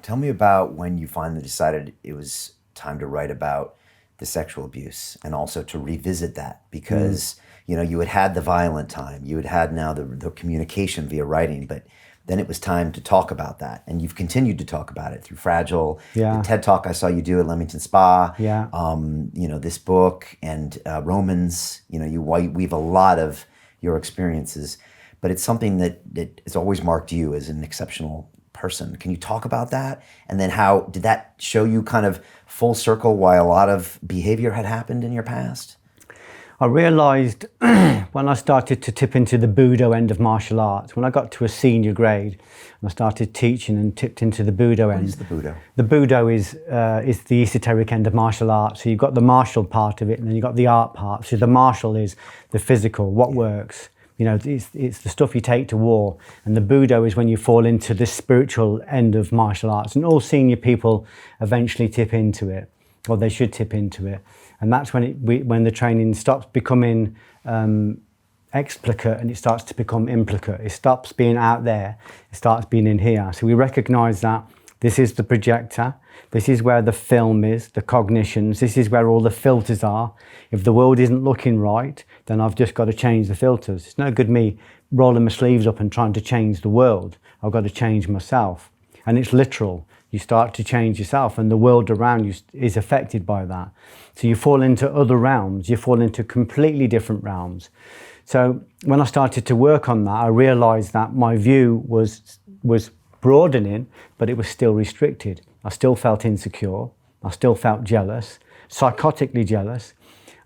Tell me about when you finally decided it was time to write about the sexual abuse and also to revisit that because, you had had the violent time, you had had now the communication via writing, but then it was time to talk about that. And you've continued to talk about it through Fragile, the TED Talk I saw you do at Leamington Spa, this book and Romans, you weave a lot of your experiences, but it's something that has always marked you as an exceptional person. Can you talk about that? And then how did that show you kind of full circle why a lot of behavior had happened in your past? I realised when I started to tip into the Budo end of martial arts, when I got to a senior grade and I started teaching and tipped into the Budo end. What is the Budo? The Budo is the esoteric end of martial arts. So you've got the martial part of it and then you've got the art part. So the martial is the physical, what works. It's the stuff you take to war. And the Budo is when you fall into the spiritual end of martial arts. And all senior people eventually tip into it, or they should tip into it. And that's when the training stops becoming explicate and it starts to become implicate. It stops being out there, it starts being in here. So we recognise that this is the projector, this is where the film is, the cognitions, this is where all the filters are. If the world isn't looking right, then I've just got to change the filters. It's no good me rolling my sleeves up and trying to change the world. I've got to change myself. And it's literal. You start to change yourself and the world around you is affected by that. So you fall into other realms, you fall into completely different realms. So when I started to work on that, I realised that my view was broadening, but it was still restricted. I still felt insecure, I still felt jealous, psychotically jealous.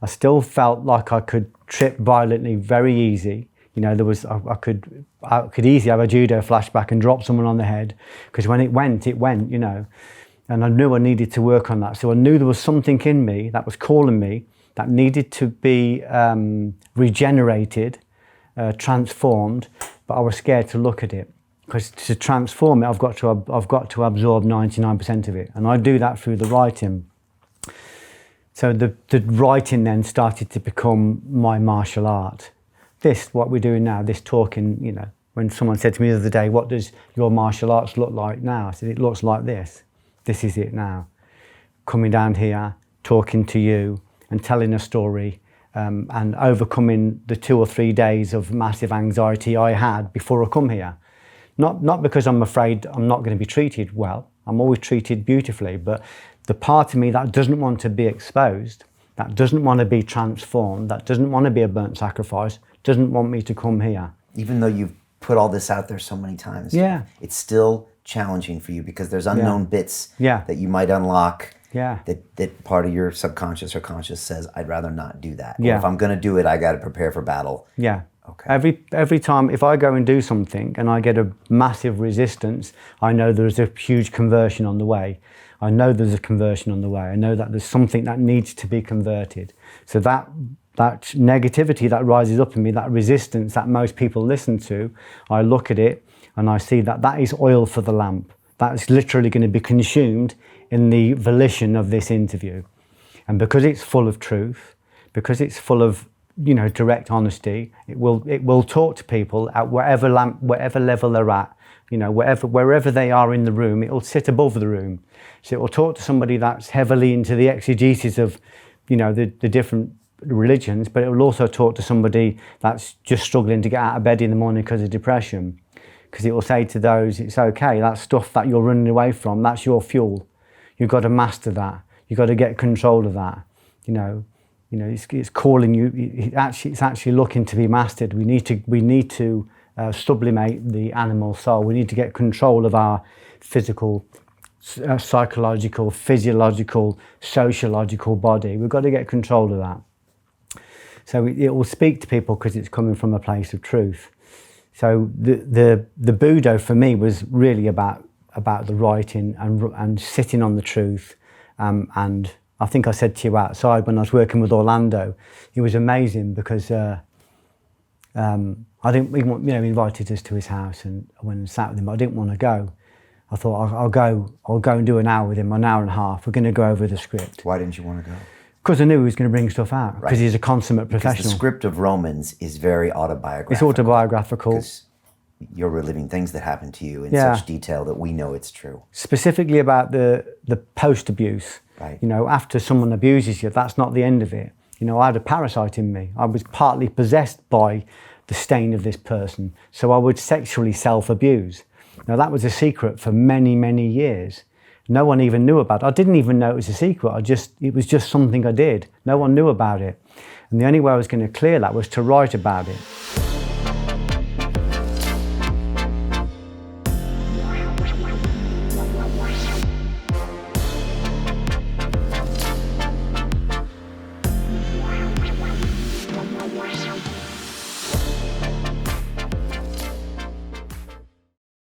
I still felt like I could trip violently very easy. I could easily have a judo flashback and drop someone on the head, because when it went, and I knew I needed to work on that. So I knew there was something in me that was calling me that needed to be regenerated, transformed, but I was scared to look at it. Because to transform it, I've got to absorb 99% of it. And I do that through the writing. So the writing then started to become my martial art. What we're doing now, this talking, when someone said to me the other day, what does your martial arts look like now? I said, it looks like this. This is it now. Coming down here, talking to you and telling a story and overcoming the 2 or 3 days of massive anxiety I had before I come here. Not because I'm afraid I'm not going to be treated well. I'm always treated beautifully, but the part of me that doesn't want to be exposed, that doesn't want to be transformed, that doesn't want to be a burnt sacrifice, doesn't want me to come here. Even though you've put all this out there so many times, it's still challenging for you because there's unknown bits that you might unlock that part of your subconscious or conscious says, I'd rather not do that. Or if I'm going to do it, I got to prepare for battle. Yeah. Okay. Every time, if I go and do something and I get a massive resistance, I know there's a huge conversion on the way. I know there's a conversion on the way. I know that there's something that needs to be converted. So that negativity that rises up in me, that resistance that most people listen to, I look at it and I see that is oil for the lamp. That is literally going to be consumed in the volition of this interview. And because it's full of truth, because it's full of direct honesty, it will talk to people at whatever level they're at, wherever they are in the room, it will sit above the room. So it will talk to somebody that's heavily into the exegesis of, the different religions, but it will also talk to somebody that's just struggling to get out of bed in the morning because of depression. Because it will say to those, it's okay, that stuff that you're running away from, that's your fuel. You've got to master that. You've got to get control of that. It's calling you. It's actually looking to be mastered. We need to sublimate the animal soul. We need to get control of our physical, psychological, physiological, sociological body. We've got to get control of that. So it will speak to people because it's coming from a place of truth. So the Budo for me was really about the writing and sitting on the truth. And I think I said to you outside when I was working with Orlando, he was amazing because he invited us to his house and I went and sat with him. I didn't want to go. I thought I'll go and do an hour with him, an hour and a half. We're going to go over the script. Why didn't you want to go? Because I knew he was going to bring stuff out. Because he's a consummate professional. Because the script of Romans is very autobiographical. It's autobiographical. you're reliving things that happened to you in Yeah. such detail that we know it's true. Specifically about the post-abuse. Right. You know, after someone abuses you, that's not the end of it. You know, I had a parasite in me. I was partly possessed by the stain of this person. So I would sexually self-abuse. Now that was a secret for many, many years. No one even knew about it. I didn't even know it was a secret. It was just something I did. No one knew about it. And the only way I was going to clear that was to write about it.